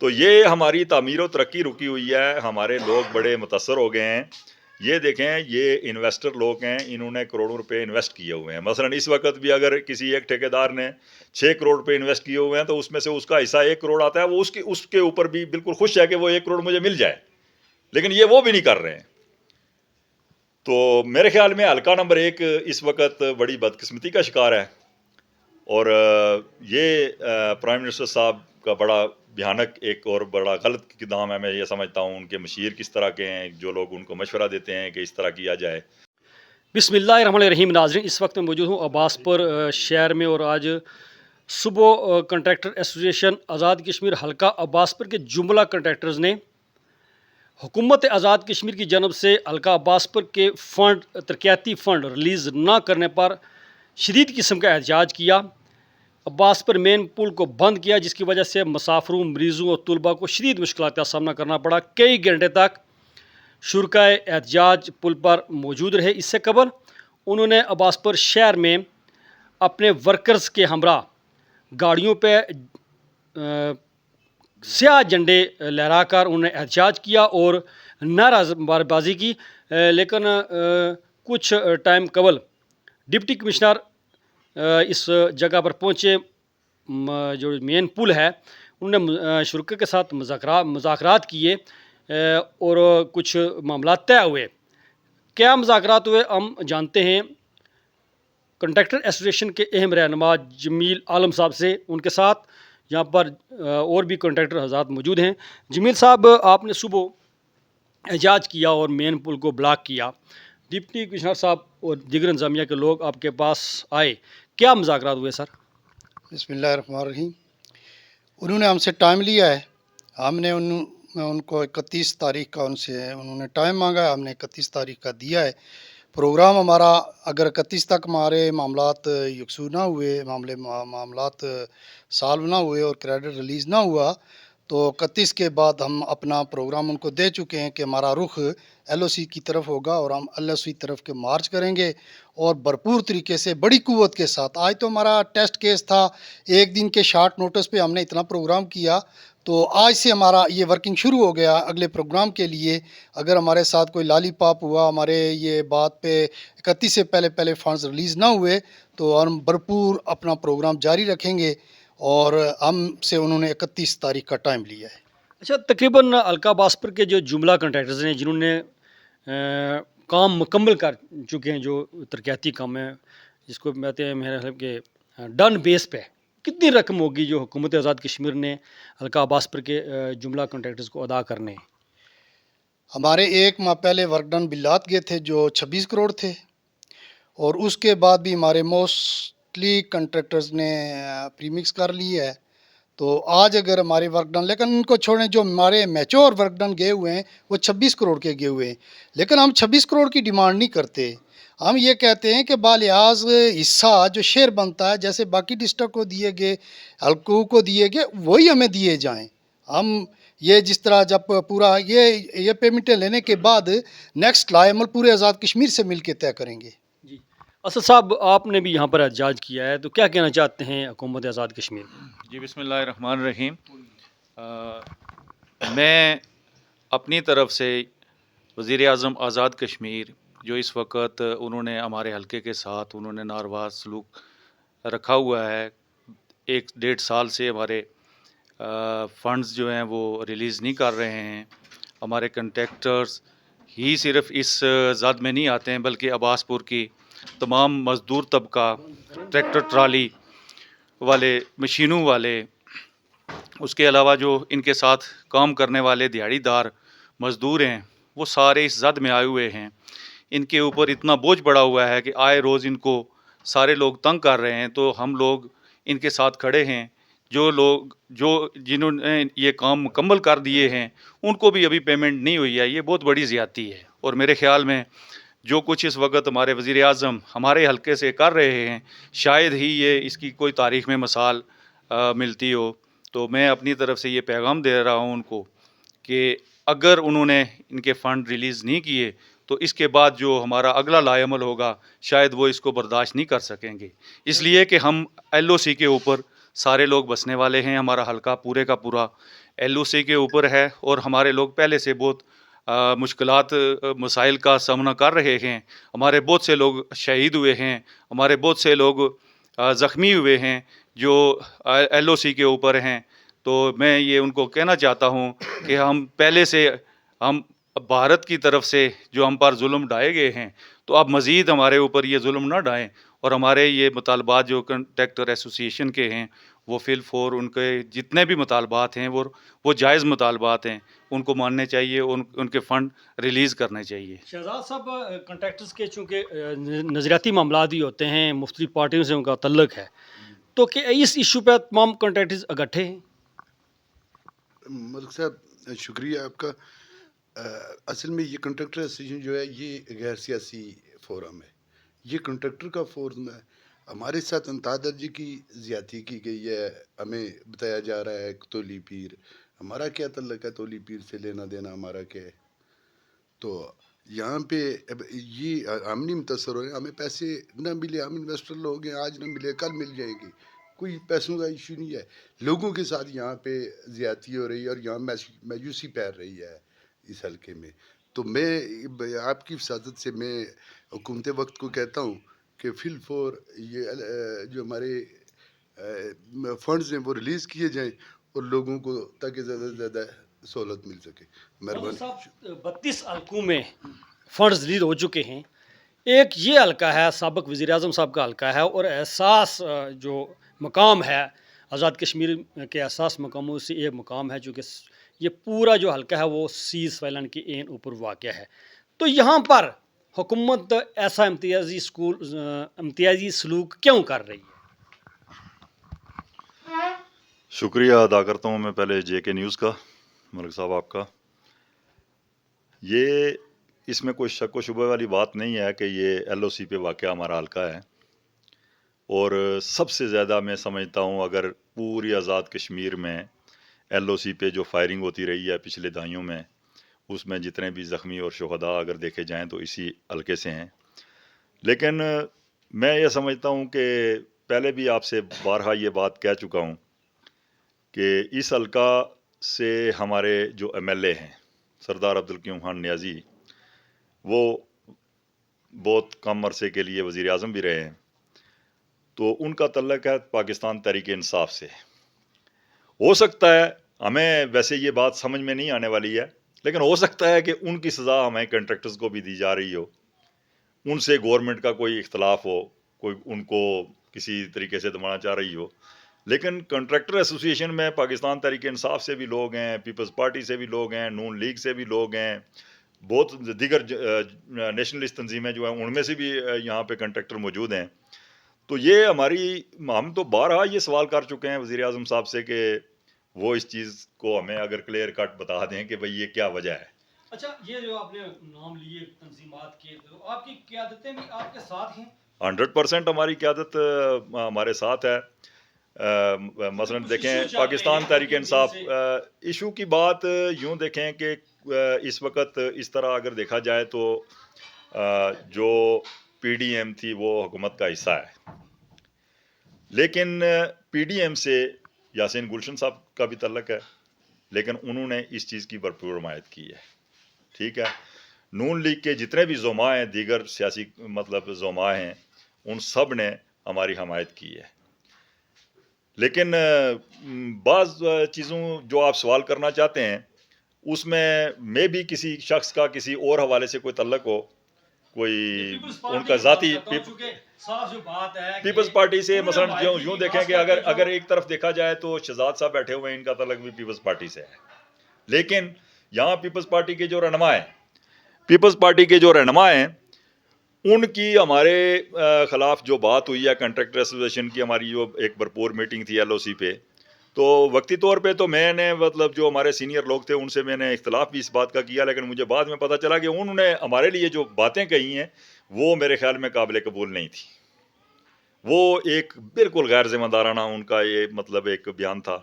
تو یہ ہماری تعمیر و ترقی رکی ہوئی ہے، ہمارے لوگ بڑے متاثر ہو گئے ہیں۔ یہ دیکھیں، یہ انویسٹر لوگ ہیں، انہوں نے کروڑوں روپے انویسٹ کیے ہوئے ہیں۔ مثلا اس وقت بھی اگر کسی ایک ٹھیکیدار نے 6 کروڑ روپے انویسٹ کیے ہوئے ہیں تو اس میں سے اس کا حصہ 1 کروڑ آتا ہے، وہ اس کے اوپر بھی بالکل خوش ہے کہ وہ 1 کروڑ مجھے مل جائے، لیکن یہ وہ بھی نہیں کر رہے ہیں۔ تو میرے خیال میں حلقہ نمبر 1 اس وقت بڑی بدقسمتی کا شکار ہے، اور یہ پرائم منسٹر صاحب کا بڑا بھیانک ایک اور بڑا غلط اقدام ہے۔ میں یہ سمجھتا ہوں ان کے مشیر کس طرح کے ہیں، جو لوگ ان کو مشورہ دیتے ہیں کہ اس طرح کیا جائے۔ بسم اللہ الرحمن الرحیم۔ ناظرین، اس وقت میں موجود ہوں عباس پور شہر میں، اور آج صبح کنٹریکٹر ایسوسی ایشن آزاد کشمیر حلقہ عباس پور کے جملہ کنٹریکٹرز نے حکومت آزاد کشمیر کی جانب سے حلقہ عباس پور کے فنڈ، ترقیاتی فنڈ ریلیز نہ کرنے پر شدید قسم کا احتجاج کیا۔ عباس پور مین پل کو بند کیا، جس کی وجہ سے مسافروں، مریضوں اور طلباء کو شدید مشکلات کا سامنا کرنا پڑا۔ کئی گھنٹے تک شرکائے احتجاج پل پر موجود رہے۔ اس سے قبل انہوں نے عباس پور شہر میں اپنے ورکرز کے ہمراہ گاڑیوں پہ سیاہ جھنڈے لہرا کر انہوں نے احتجاج کیا اور نعرہ بازی کی، لیکن کچھ ٹائم قبل ڈپٹی کمشنر اس جگہ پر پہنچے، جو مین پل ہے، انہوں نے شرکا کے ساتھ مذاکرات کیے اور کچھ معاملات طے ہوئے۔ کیا مذاکرات ہوئے ہم جانتے ہیں کنٹریکٹر ایسوسیشن کے اہم رہنما جمیل عالم صاحب سے۔ ان کے ساتھ یہاں پر اور بھی کنٹریکٹر حضرات موجود ہیں۔ جمیل صاحب، آپ نے صبح احتجاج کیا اور مین پل کو بلاک کیا، ڈپٹی کمشنر صاحب اور دیگر انتظامیہ کے لوگ آپ کے پاس آئے، کیا مذاکرات ہوئے سر؟ بسم اللہ الرحمن الرحیم۔ انہوں نے ہم سے ٹائم لیا ہے، ہم نے ان کو 31 تاریخ کا انہوں نے ٹائم مانگا ہے، ہم نے 31 تاریخ کا دیا ہے۔ پروگرام ہمارا اگر 31 تک ہمارے معاملات یکسو نہ ہوئے، معاملات سالو نہ ہوئے اور کریڈٹ ریلیز نہ ہوا، تو 31 کے بعد ہم اپنا پروگرام ان کو دے چکے ہیں کہ ہمارا رخ ایل او سی کی طرف ہوگا اور ہم ایل او سی طرف کے مارچ کریں گے، اور بھرپور طریقے سے بڑی قوت کے ساتھ۔ آج تو ہمارا ٹیسٹ کیس تھا، ایک دن کے شارٹ نوٹس پہ ہم نے اتنا پروگرام کیا، تو آج سے ہمارا یہ ورکنگ شروع ہو گیا اگلے پروگرام کے لیے۔ اگر ہمارے ساتھ کوئی لالی پاپ ہوا، ہمارے یہ بات پہ 31 سے پہلے فنڈز ریلیز نہ ہوئے، تو ہم بھرپور اپنا پروگرام جاری رکھیں گے، اور ہم سے انہوں نے 31 تاریخ کا ٹائم لیا ہے۔ اچھا، تقریباً حلقہ عباس پور کے جو جملہ کنٹریکٹرز ہیں جنہوں نے کام مکمل کر چکے ہیں، جو ترقیاتی کام ہے، جس کو کہتے ہیں میرے خیال کہ ڈن بیس پہ، کتنی رقم ہوگی جو حکومت آزاد کشمیر نے حلقہ عباس پور کے جملہ کنٹریکٹرز کو ادا کرنے ہیں؟ ہمارے ایک ماہ پہلے ورک ڈن بلات گئے تھے جو 26 کروڑ تھے، اور اس کے بعد بھی ہمارے موسٹلی کنٹریکٹرز نے پریمکس کر لی ہے۔ تو آج اگر ہمارے ورک ڈن، لیکن ان کو چھوڑیں، جو ہمارے میچور ورک ڈن گئے ہوئے ہیں وہ 26 کروڑ کے گئے ہوئے ہیں، لیکن ہم 26 کروڑ کی ڈیمانڈ نہیں کرتے۔ ہم یہ کہتے ہیں کہ بالحاظ حصہ جو شیئر بنتا ہے، جیسے باقی ڈسٹرکٹ کو دیے گئے، حلقوں کو دیے گئے، وہی ہمیں دیے جائیں۔ ہم یہ جس طرح جب پورا یہ پیمنٹیں لینے کے بعد نیکسٹ لائے عمل پورے آزاد کشمیر سے مل کے طے کریں گے۔ جی، اسد صاحب، آپ نے بھی یہاں پر احتجاج کیا ہے، تو کیا کہنا چاہتے ہیں حکومت آزاد کشمیر؟ جی، بسم اللہ الرحمن الرحیم۔ میں اپنی طرف سے وزیر اعظم آزاد کشمیر، جو اس وقت انہوں نے ہمارے حلقے کے ساتھ انہوں نے ناروا سلوک رکھا ہوا ہے، 1-1.5 سال سے ہمارے فنڈز جو ہیں وہ ریلیز نہیں کر رہے ہیں۔ ہمارے کنٹریکٹرز ہی صرف اس زد میں نہیں آتے ہیں، بلکہ عباس پور کی تمام مزدور طبقہ، ٹریکٹر ٹرالی والے، مشینوں والے، اس کے علاوہ جو ان کے ساتھ کام کرنے والے دیہڑی دار مزدور ہیں، وہ سارے اس زد میں آئے ہوئے ہیں۔ ان کے اوپر اتنا بوجھ پڑا ہوا ہے کہ آئے روز ان کو سارے لوگ تنگ کر رہے ہیں، تو ہم لوگ ان کے ساتھ کھڑے ہیں۔ جنہوں نے یہ کام مکمل کر دیے ہیں، ان کو بھی ابھی پیمنٹ نہیں ہوئی ہے۔ یہ بہت بڑی زیادتی ہے، اور میرے خیال میں جو کچھ اس وقت ہمارے وزیر اعظم ہمارے حلقے سے کر رہے ہیں، شاید ہی یہ اس کی کوئی تاریخ میں مثال ملتی ہو۔ تو میں اپنی طرف سے یہ پیغام دے رہا ہوں ان کو کہ اگر انہوں نے ان کے فنڈ ریلیز نہیں کیے، تو اس کے بعد جو ہمارا اگلا لائے عمل ہوگا، شاید وہ اس کو برداشت نہیں کر سکیں گے، اس لیے کہ ہم ایل او سی کے اوپر سارے لوگ بسنے والے ہیں۔ ہمارا حلقہ پورے کا پورا LOC کے اوپر ہے اور ہمارے لوگ پہلے سے بہت مشکلات مسائل کا سامنا کر رہے ہیں. ہمارے بہت سے لوگ شہید ہوئے ہیں, ہمارے بہت سے لوگ زخمی ہوئے ہیں جو LOC کے اوپر ہیں. تو میں یہ ان کو کہنا چاہتا ہوں کہ ہم پہلے سے ہم بھارت کی طرف سے جو ہم پر ظلم ڈھائے گئے ہیں تو اب مزید ہمارے اوپر یہ ظلم نہ ڈھائیں, اور ہمارے یہ مطالبات جو کنٹریکٹر ایسوسی ایشن کے ہیں وہ فی الفور ان کے جتنے بھی مطالبات ہیں وہ جائز مطالبات ہیں, ان کو ماننے چاہیے, ان کے فنڈ ریلیز کرنے چاہیے. شہزاد صاحب, کنٹریکٹرز کے چونکہ نظریاتی معاملات بھی ہوتے ہیں, مختلف پارٹیوں سے ان کا تعلق ہے, تو کہ اس ایشو پہ تمام کنٹریکٹرز اکٹھے ہیں؟ ملک صاحب شکریہ آپ کا. اصل میں یہ کنٹریکٹر ایسوسیشن جو ہے یہ غیر سیاسی فورم ہے, یہ کنٹریکٹر کا فورم ہے. ہمارے ساتھ انتہا درجے کی زیادتی کی گئی ہے, ہمیں بتایا جا رہا ہے تولی پیر, ہمارا کیا تعلق ہے تولی پیر سے, لینا دینا ہمارا کیا ہے. تو یہاں پہ یہ ہم نہیں متاثر ہو رہے, ہمیں پیسے نہ ملے, ہم انویسٹر لوگ ہیں, آج نہ ملے کل مل جائیں گے, کوئی پیسوں کا ایشو نہیں ہے. لوگوں کے ساتھ یہاں پہ زیادتی ہو رہی ہے اور یہاں مایوسی پھیل رہی ہے اس حلقے میں. تو میں آپ کی فسادت سے میں حکومت وقت کو کہتا ہوں کہ فی الفور یہ جو ہمارے فنڈز ہیں وہ ریلیز کیے جائیں اور لوگوں کو تاکہ زیادہ سے زیادہ سہولت مل سکے. مہربانی. صاحب 32 حلقوں میں فنڈز ریلیز ہو چکے ہیں. ایک یہ حلقہ ہے, سابق وزیر اعظم صاحب کا حلقہ ہے, اور احساس جو مقام ہے آزاد کشمیر کے احساس مقاموں سے ایک مقام ہے, چونکہ یہ پورا جو حلقہ ہے وہ سیز فیلن کے عین اوپر واقع ہے. تو یہاں پر حکومت ایسا امتیازی سلوک کیوں کر رہی ہے؟ شکریہ ادا کرتا ہوں میں پہلے JK نیوز کا, ملک صاحب آپ کا. یہ اس میں کوئی شک و شبہ والی بات نہیں ہے کہ یہ LOC پہ واقع ہمارا حلقہ ہے, اور سب سے زیادہ میں سمجھتا ہوں اگر پوری آزاد کشمیر میں LOC پہ جو فائرنگ ہوتی رہی ہے پچھلے دہائیوں میں, اس میں جتنے بھی زخمی اور شہداء اگر دیکھے جائیں تو اسی حلقے سے ہیں. لیکن میں یہ سمجھتا ہوں کہ پہلے بھی آپ سے بارہا یہ بات کہہ چکا ہوں کہ اس حلقہ سے ہمارے جو MLA ہیں سردار عبدالقیوم خان نیازی, وہ بہت کم عرصے کے لیے وزیر اعظم بھی رہے ہیں, تو ان کا تعلق ہے پاکستان تحریک انصاف سے. ہو سکتا ہے, ہمیں ویسے یہ بات سمجھ میں نہیں آنے والی ہے, لیکن ہو سکتا ہے کہ ان کی سزا ہمیں کنٹریکٹرز کو بھی دی جا رہی ہو, ان سے گورنمنٹ کا کوئی اختلاف ہو, کوئی ان کو کسی طریقے سے دبانا چاہ رہی ہو. لیکن کنٹریکٹر ایسوسی ایشن میں پاکستان تحریک انصاف سے بھی لوگ ہیں, پیپلز پارٹی سے بھی لوگ ہیں, نون لیگ سے بھی لوگ ہیں, بہت دیگر نیشنلسٹ تنظیمیں جو ہیں ان میں سے بھی یہاں پہ کنٹریکٹر موجود ہیں. تو یہ ہم تو بارہا یہ سوال کر چکے ہیں وزیر اعظم صاحب سے کہ وہ اس چیز کو ہمیں اگر کلیئر کٹ بتا دیں کہ بھئی یہ کیا وجہ ہے. اچھا, یہ جو آپ نے نام لیے تنظیمات کے, تو آپ کی قیادتیں بھی آپ کے ساتھ ہیں؟ 100% ہماری قیادت ہمارے ساتھ ہے. مثلا دیکھیں پاکستان تحریک انصاف ایشو کی بات یوں دیکھیں کہ اس وقت اس طرح اگر دیکھا جائے تو جو PDM تھی وہ حکومت کا حصہ ہے, لیکن PDM سے یاسین گلشن صاحب کا بھی تعلق ہے, لیکن انہوں نے اس چیز کی بھرپور حمایت کی ہے. ٹھیک ہے, نون لیگ کے جتنے بھی زعماء ہیں, دیگر سیاسی مطلب زعماء ہیں, ان سب نے ہماری حمایت کی ہے. لیکن بعض چیزوں جو آپ سوال کرنا چاہتے ہیں اس میں بھی کسی شخص کا کسی اور حوالے سے کوئی تعلق ہو, کوئی ان کا ذاتی پیپلز پارٹی سے مثلا یوں دیکھیں کہ اگر ایک طرف دیکھا جائے تو شہزاد صاحب بیٹھے ہوئے ہیں, ان کا تعلق بھی پیپلز پارٹی سے ہے. لیکن یہاں پیپلز پارٹی کے جو رہنما ہیں ان کی ہمارے خلاف جو بات ہوئی ہے کنٹریکٹر ایسوسیشن کی, ہماری جو ایک بھرپور میٹنگ تھی LOC پہ, تو وقتی طور پہ تو میں نے مطلب جو ہمارے سینئر لوگ تھے ان سے میں نے اختلاف بھی اس بات کا کیا, لیکن مجھے بعد میں پتہ چلا کہ انہوں نے ہمارے لیے جو باتیں کہی ہیں وہ میرے خیال میں قابل قبول نہیں تھی. وہ ایک بالکل غیر ذمہ دارانہ ان کا یہ مطلب ایک بیان تھا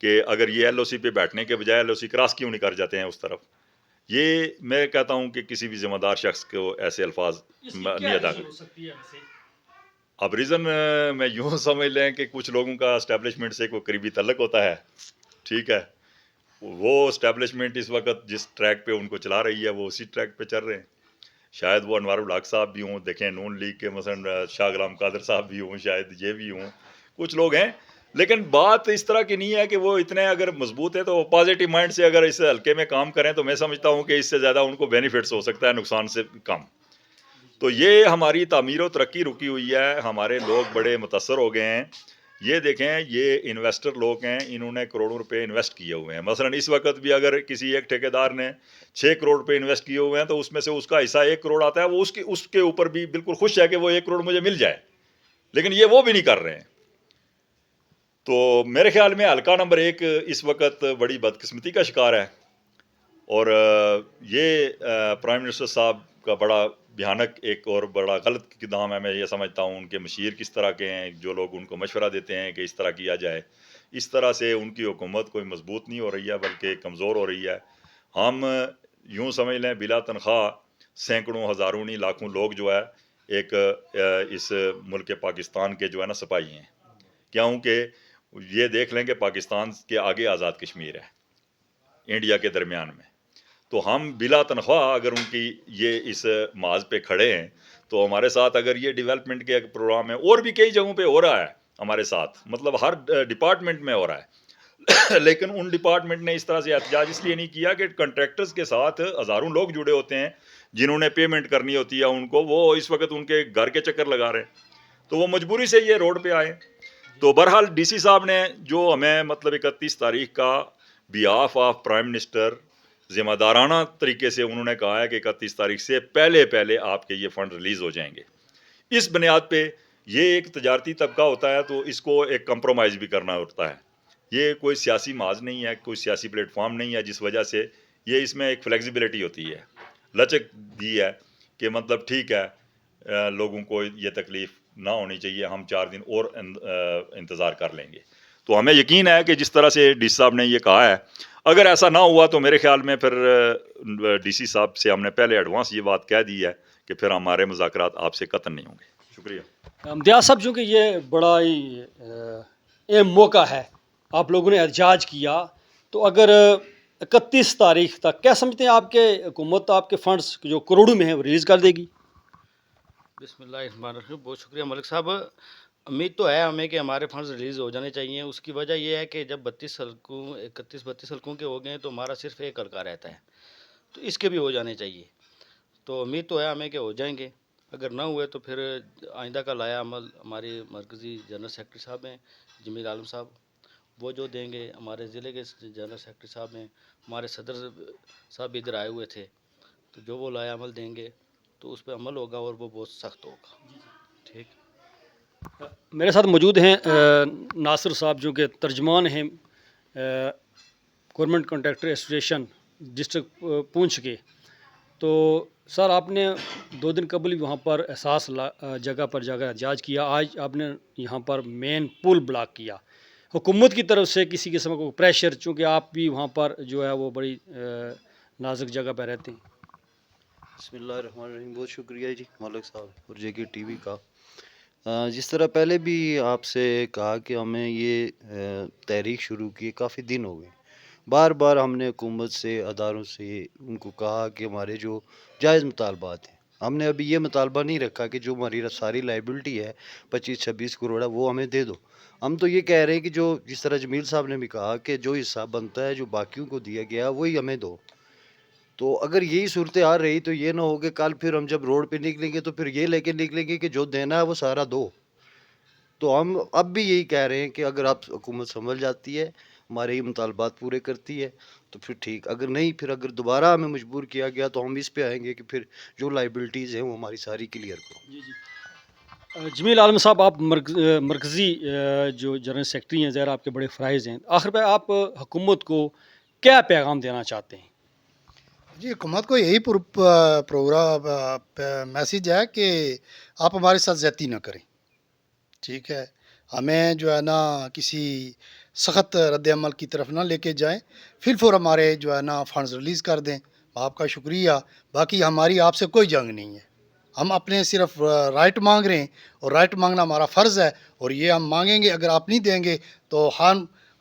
کہ اگر یہ LOC پہ بیٹھنے کے بجائے LOC کراس کیوں نہیں کر جاتے ہیں اس طرف. یہ میں کہتا ہوں کہ کسی بھی ذمہ دار شخص کو ایسے الفاظ نہیں ادا کرتے. اب ریزن میں یوں سمجھ لیں کہ کچھ لوگوں کا اسٹیبلشمنٹ سے کوئی قریبی تعلق ہوتا ہے, ٹھیک ہے, وہ اسٹیبلشمنٹ اس وقت جس ٹریک پہ ان کو چلا رہی ہے وہ اسی ٹریک پہ چل رہے ہیں. شاید وہ انوار الحق صاحب بھی ہوں, دیکھیں نون لیگ کے مثلا شاہ غلام قادر صاحب بھی ہوں, شاید یہ بھی ہوں, کچھ لوگ ہیں. لیکن بات اس طرح کی نہیں ہے کہ وہ اتنے اگر مضبوط ہے تو پازیٹیو مائنڈ سے اگر اس حلقے میں کام کریں تو میں سمجھتا ہوں کہ اس سے زیادہ ان کو بینیفٹس ہو سکتا ہے, نقصان سے کم. تو یہ ہماری تعمیر و ترقی رکی ہوئی ہے, ہمارے لوگ بڑے متاثر ہو گئے ہیں. یہ دیکھیں یہ انویسٹر لوگ ہیں, انہوں نے کروڑوں روپے انویسٹ کیے ہوئے ہیں. مثلا اس وقت بھی اگر کسی ایک ٹھیکیدار نے 6 کروڑ روپے انویسٹ کیے ہوئے ہیں تو اس میں سے اس کا حصہ 1 کروڑ آتا ہے, وہ اس کے اوپر بھی بالکل خوش ہے کہ وہ 1 کروڑ مجھے مل جائے, لیکن یہ وہ بھی نہیں کر رہے ہیں. تو میرے خیال میں حلقہ نمبر 1 اس وقت بڑی بدقسمتی کا شکار ہے, اور یہ پرائم منسٹر صاحب کا بڑا بھیانک ایک اور بڑا غلط اقدام ہے. میں یہ سمجھتا ہوں ان کے مشیر کس طرح کے ہیں, جو لوگ ان کو مشورہ دیتے ہیں کہ اس طرح کیا جائے, اس طرح سے ان کی حکومت کوئی مضبوط نہیں ہو رہی ہے بلکہ کمزور ہو رہی ہے. ہم یوں سمجھ لیں بلا تنخواہ سینکڑوں ہزاروں نہیں لاکھوں لوگ جو ہے ایک اس ملک پاکستان کے جو ہے نا سپاہی ہیں, کیونکہ یہ دیکھ لیں کہ پاکستان کے آگے آزاد کشمیر ہے انڈیا کے درمیان میں. تو ہم بلا تنخواہ اگر ان کی یہ اس معاذ پہ کھڑے ہیں تو ہمارے ساتھ اگر یہ ڈیولپمنٹ کے پروگرام ہے, اور بھی کئی جگہوں پہ ہو رہا ہے ہمارے ساتھ, مطلب ہر ڈپارٹمنٹ میں ہو رہا ہے, لیکن ان ڈپارٹمنٹ نے اس طرح سے احتجاج اس لیے نہیں کیا کہ کنٹریکٹرز کے ساتھ ہزاروں لوگ جڑے ہوتے ہیں جنہوں نے پیمنٹ کرنی ہوتی ہے ان کو, وہ اس وقت ان کے گھر کے چکر لگا رہے ہیں, تو وہ مجبوری سے یہ روڈ پہ آئے. تو بہرحال ڈی سی صاحب نے جو ہمیں مطلب 31 تاریخ کا بیہاف آف پرائم منسٹر ذمہ دارانہ طریقے سے انہوں نے کہا ہے کہ 31 تاریخ سے پہلے آپ کے یہ فنڈ ریلیز ہو جائیں گے. اس بنیاد پہ یہ ایک تجارتی طبقہ ہوتا ہے تو اس کو ایک کمپرومائز بھی کرنا ہوتا ہے. یہ کوئی سیاسی محاذ نہیں ہے, کوئی سیاسی پلیٹ فارم نہیں ہے, جس وجہ سے یہ اس میں ایک فلیکسیبلٹی ہوتی ہے, لچک دی ہے کہ مطلب ٹھیک ہے لوگوں کو یہ تکلیف نہ ہونی چاہیے, ہم 4 دن اور انتظار کر لیں گے. تو ہمیں یقین ہے کہ جس طرح سے ڈی سی صاحب نے یہ کہا ہے, اگر ایسا نہ ہوا تو میرے خیال میں پھر ڈی سی صاحب سے ہم نے پہلے ایڈوانس یہ بات کہہ دی ہے کہ پھر ہمارے مذاکرات آپ سے قطعاً نہیں ہوں گے. شکریہ. امتیاز صاحب, چونکہ یہ بڑا ہی اہم موقع ہے, آپ لوگوں نے احتجاج کیا, تو اگر 31 تاریخ تک کیا سمجھتے ہیں آپ کے حکومت آپ کے فنڈز جو کروڑوں میں ہیں وہ ریلیز کر دے گی؟ بسم اللہ الرحمن الرحیم. بہت شکریہ ملک صاحب. امید تو ہے ہمیں کہ ہمارے فنڈز ریلیز ہو جانے چاہیے. اس کی وجہ یہ ہے کہ جب 31 حلقوں کے ہو گئے ہیں تو ہمارا صرف ایک حلقہ رہتا ہے, تو اس کے بھی ہو جانے چاہیے. تو امید تو ہے ہمیں کہ ہو جائیں گے. اگر نہ ہوئے تو پھر آئندہ کا لایا عمل ہمارے مرکزی جنرل سیکرٹری صاحب ہیں جمیل عالم صاحب, وہ جو دیں گے. ہمارے ضلع کے جنرل سیکرٹری صاحب ہیں, ہمارے صدر صاحب ادھر آئے ہوئے تھے, تو جو وہ لایا عمل دیں گے تو اس پہ عمل ہوگا اور وہ بہت سخت ہوگا. ٹھیک. میرے ساتھ موجود ہیں ناصر صاحب جو کہ ترجمان ہیں گورنمنٹ کنٹریکٹر ایسوسیشن ڈسٹرکٹ پونچھ کے. تو سر, آپ نے 2 دن قبل وہاں پر احساس جگہ پر جگہ احتجاج کیا, آج آپ نے یہاں پر مین پل بلاک کیا. حکومت کی طرف سے کسی قسم کا پریشر, چونکہ آپ بھی وہاں پر جو ہے وہ بڑی نازک جگہ پہ رہتے ہیں. بسم اللہ الرحمن الرحیم. بہت شکریہ جی ملک صاحب اور جے کے ٹی وی کا. جس طرح پہلے بھی آپ سے کہا کہ ہمیں یہ تحریک شروع کی کافی دن ہو گئے, بار بار ہم نے حکومت سے اداروں سے ان کو کہا کہ ہمارے جو جائز مطالبات ہیں, ہم نے ابھی یہ مطالبہ نہیں رکھا کہ جو ہماری ساری لائبلٹی ہے 25-26 کروڑ ہے وہ ہمیں دے دو. ہم تو یہ کہہ رہے ہیں کہ جو جس طرح جمیل صاحب نے بھی کہا کہ جو حصہ بنتا ہے جو باقیوں کو دیا گیا وہی ہمیں دو. تو اگر یہی صورتحال رہی تو یہ نہ ہو کہ کل پھر ہم جب روڈ پہ نکلیں گے تو پھر یہ لے کے نکلیں گے کہ جو دینا ہے وہ سارا دو. تو ہم اب بھی یہی کہہ رہے ہیں کہ اگر آپ حکومت سنبھل جاتی ہے, ہمارے یہ مطالبات پورے کرتی ہے تو پھر ٹھیک, اگر نہیں پھر اگر دوبارہ ہمیں مجبور کیا گیا تو ہم اس پہ آئیں گے کہ پھر جو لائبلٹیز ہیں وہ ہماری ساری کلیئر کرو. جی جی. جمیل عالم صاحب, آپ مرکزی جو جنرل سیکرٹری ہیں, ظاہر آپ کے بڑے فرائض ہیں, آخر پہ آپ حکومت کو کیا پیغام دینا چاہتے ہیں؟ جی, حکومت کو یہی پروگرام میسیج ہے کہ آپ ہمارے ساتھ زیادتی نہ کریں. ٹھیک ہے, ہمیں جو ہے نا کسی سخت رد عمل کی طرف نہ لے کے جائیں, فور ہمارے جو ہے نا فنڈز ریلیز کر دیں. آپ کا شکریہ. باقی ہماری آپ سے کوئی جنگ نہیں ہے, ہم اپنے صرف رائٹ مانگ رہے ہیں, اور رائٹ مانگنا ہمارا فرض ہے, اور یہ ہم مانگیں گے. اگر آپ نہیں دیں گے تو ہم